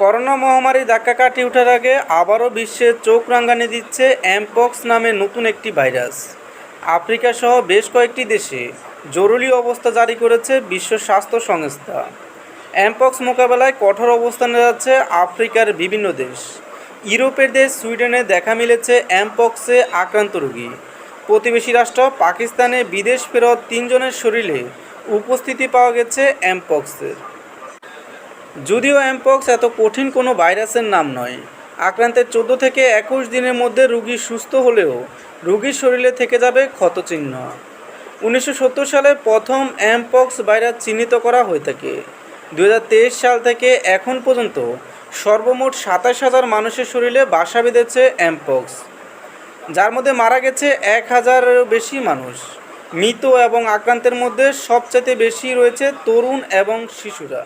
Corona মহামারী ধাক্কা কাটিয়ে ওঠার আগে আবারও বিশ্বে চোখ রাঙানি দিচ্ছে অ্যামপক্স নামে নতুন একটি ভাইরাস। আফ্রিকা সহ বেশ কয়েকটি দেশে জরুরি অবস্থা জারি করেছে বিশ্ব স্বাস্থ্য সংস্থা। অ্যামপক্স মোকাবেলায় কঠোর অবস্থানে যাচ্ছে আফ্রিকার বিভিন্ন দেশ। ইউরোপের দেশ সুইডেনে দেখা মিলেছে অ্যামপক্সে আক্রান্ত রোগী। প্রতিবেশী রাষ্ট্র পাকিস্তানে বিদেশ ফেরত 3 জনের শরীরে উপস্থিতি পাওয়া গেছে অ্যামপক্সের। যদিও অ্যামপক্স এত কঠিন কোনো ভাইরাসের নাম নয়। আক্রান্তের 14 থেকে 21 দিনের মধ্যে রোগী সুস্থ হলেও রোগীর শরীরে থেকে যাবে ক্ষতচিহ্ন। 1970 সালে প্রথম অ্যামপক্স ভাইরাস চিহ্নিত করা হয়ে থাকে। 2023 সাল থেকে এখন পর্যন্ত সর্বমোট 27,000 মানুষের শরীরে বাসা বেঁধেছে অ্যামপক্স, যার মধ্যে মারা গেছে 1,000-এরও বেশি মানুষ। মৃত এবং আক্রান্তের মধ্যে সবচেয়ে বেশি রয়েছে তরুণ এবং শিশুরা।